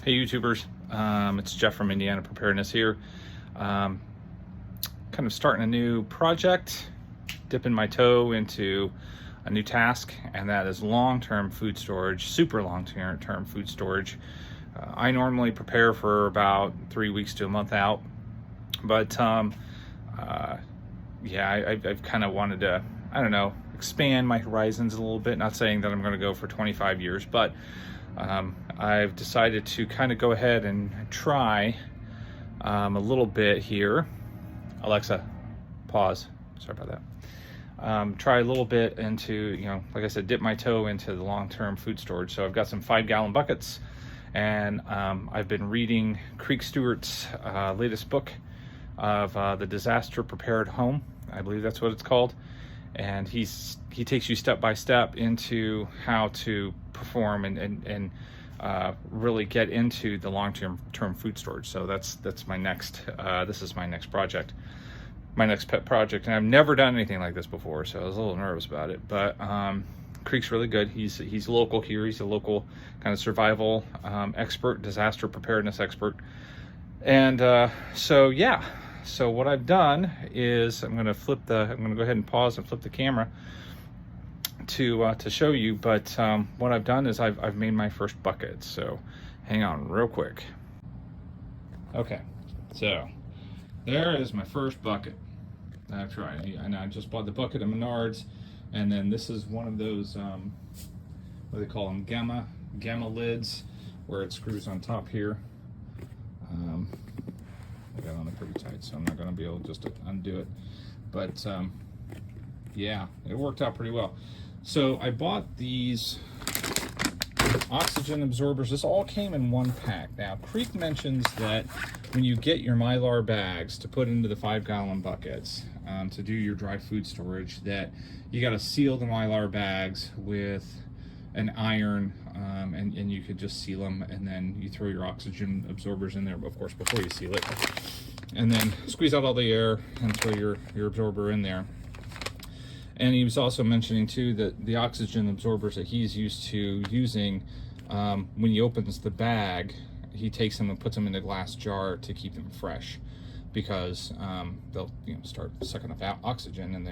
Hey YouTubers, it's Jeff from Indiana Preparedness here. Kind of starting a new project, dipping my toe into a new task, and that is long-term food storage, super long-term food storage. I normally prepare for about 3 weeks to a month out, but yeah, I've kind of wanted to, I don't know, expand my horizons a little bit. Not saying that I'm going to go for 25 years, but I've decided to kind of go ahead and try a little bit here. Alexa, pause. Sorry about that. Try a little bit into, like I said, dip my toe into the long-term food storage. So I've got some 5-gallon buckets, and I've been reading Creek Stewart's latest book of the Disaster Prepared Home. I believe that's what it's called. And he takes you step by step into how to perform and really get into the long-term food storage. So that's my next. This is my next project, my next pet project, and I've never done anything like this before, so I was a little nervous about it. But Creek's really good. He's local here. He's a local kind of survival expert, disaster preparedness expert, and so yeah. So what I've done is I'm going to go ahead and pause and flip the camera to show you. But what I've done is I've made my first bucket. So hang on real quick. Okay, so there is my first bucket. That's right. And I just bought the bucket at Menards, and then this is one of those what do they call them, gamma lids, where it screws on top here. I got on it pretty tight, so I'm not going to be able just to undo it. But yeah, it worked out pretty well. So I bought these oxygen absorbers. This all came in one pack. Now, Creek mentions that when you get your mylar bags to put into the 5-gallon buckets to do your dry food storage, that you got to seal the mylar bags with an iron, and you could just seal them, and then you throw your oxygen absorbers in there, of course, before you seal it, and then squeeze out all the air and throw your absorber in there. And he was also mentioning too that the oxygen absorbers that he's used to using, when he opens the bag, he takes them and puts them in a glass jar to keep them fresh, because they'll start sucking up oxygen, and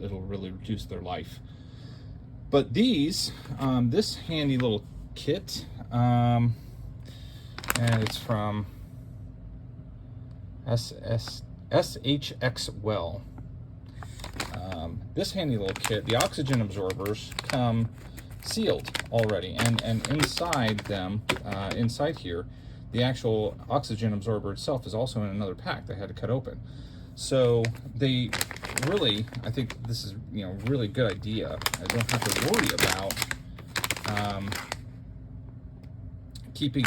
it'll really reduce their life. But these, this handy little kit, and it's from SHX Well. This handy little kit, the oxygen absorbers come sealed already, and inside them, inside here, the actual oxygen absorber itself is also in another pack they had to cut open. So they really, I think this is really good idea. I don't have to worry about keeping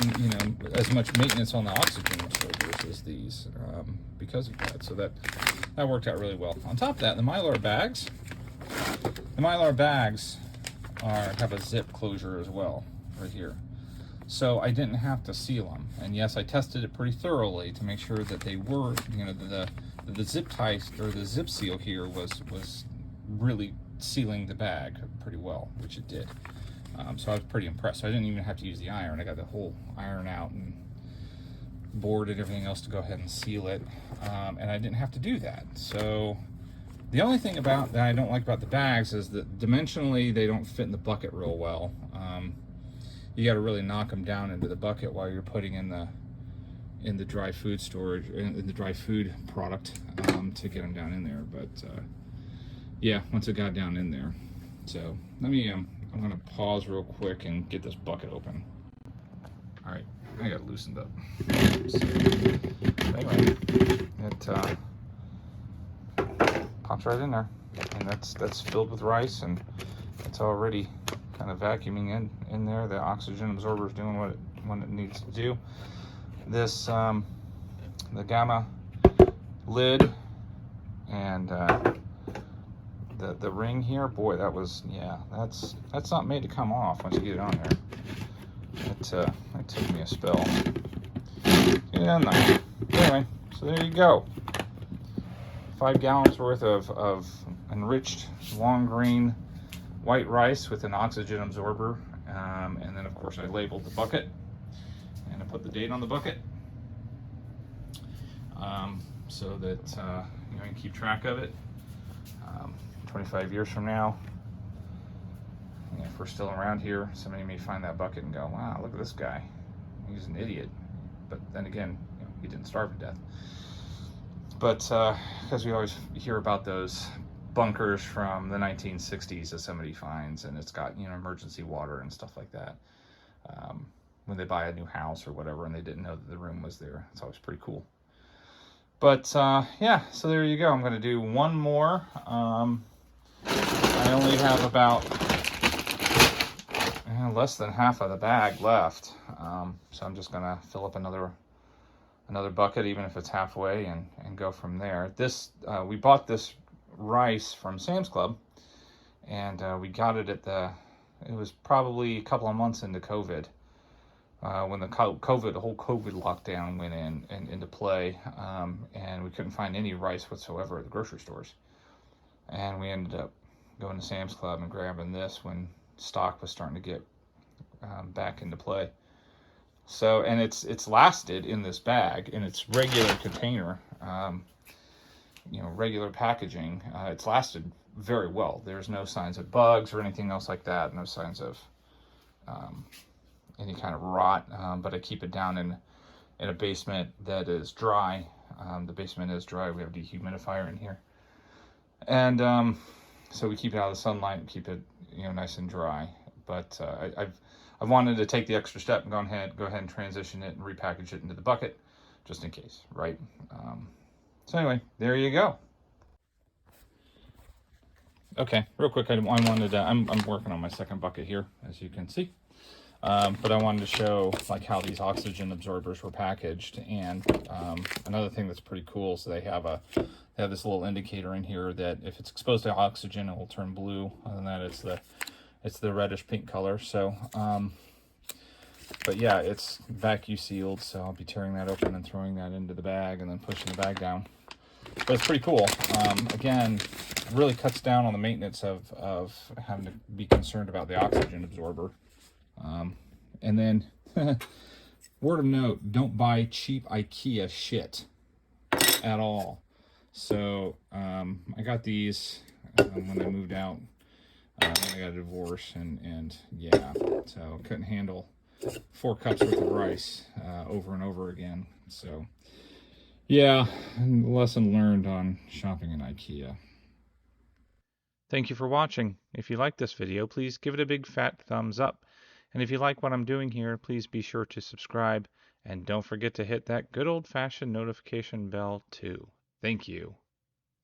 as much maintenance on the oxygen absorbers as these, because of that. So that worked out really well. On top of that, the mylar bags have a zip closure as well, right here. So I didn't have to seal them. And yes, I tested it pretty thoroughly to make sure that they were, the zip tie or the zip seal here was really sealing the bag pretty well, which it did. So I was pretty impressed. So I didn't even have to use the iron. I got the whole iron out and board and everything else to go ahead and seal it, and I didn't have to do that. So the only thing that I don't like about the bags is that dimensionally they don't fit in the bucket real well. You got to really knock them down into the bucket while you're putting in the dry food storage, in the dry food product, to get them down in there. But yeah, once it got down in there. So let me I'm gonna pause real quick and get this bucket open. All right, I got it loosened up. So, anyway, it pops right in there, and that's filled with rice, and it's already kind of vacuuming in there. The oxygen absorber is doing what it needs to do. This the gamma lid and the ring here, boy, that's not made to come off once you get it on there. It took me a spell. Get it on there. Anyway, so there you go. 5 gallons worth of enriched long grain white rice with an oxygen absorber, and then of course I labeled the bucket, put the date on the bucket, so that you can keep track of it. 25 years from now, if we're still around here, somebody may find that bucket and go, wow, look at this guy, he's an idiot. But then again, he didn't starve to death. But because we always hear about those bunkers from the 1960s that somebody finds, and it's got emergency water and stuff like that, when they buy a new house or whatever and they didn't know that the room was there. It's always pretty cool. But yeah, so there you go. I'm going to do one more. I only have about less than half of the bag left, so I'm just going to fill up another bucket, even if it's halfway, and go from there. This we bought this rice from Sam's Club, and we got it it was probably a couple of months into COVID, when the whole COVID lockdown went into play, and we couldn't find any rice whatsoever at the grocery stores. And we ended up going to Sam's Club and grabbing this when stock was starting to get back into play. So, and it's lasted in this bag, in its regular container, regular packaging. It's lasted very well. There's no signs of bugs or anything else like that. No signs of any kind of rot. But I keep it down in a basement that is dry. The basement is dry. We have a dehumidifier in here, and so we keep it out of the sunlight and keep it nice and dry. But I've wanted to take the extra step and go ahead and transition it and repackage it into the bucket, just in case, right? So anyway, there you go. Okay, real quick, I'm working on my second bucket here, as you can see. But I wanted to show how these oxygen absorbers were packaged, and another thing that's pretty cool. So they have this little indicator in here that if it's exposed to oxygen, it will turn blue. Other than that, it's the reddish pink color. So, but yeah, it's vacuum sealed. So I'll be tearing that open and throwing that into the bag, and then pushing the bag down. But it's pretty cool. Again, really cuts down on the maintenance of having to be concerned about the oxygen absorber. And then, word of note, don't buy cheap IKEA shit at all. So, I got these when I moved out, when I got a divorce, and yeah, so couldn't handle 4 cups worth of rice over and over again. So, yeah, lesson learned on shopping in IKEA. Thank you for watching. If you like this video, please give it a big fat thumbs up. And if you like what I'm doing here, please be sure to subscribe, and don't forget to hit that good old-fashioned notification bell too. Thank you.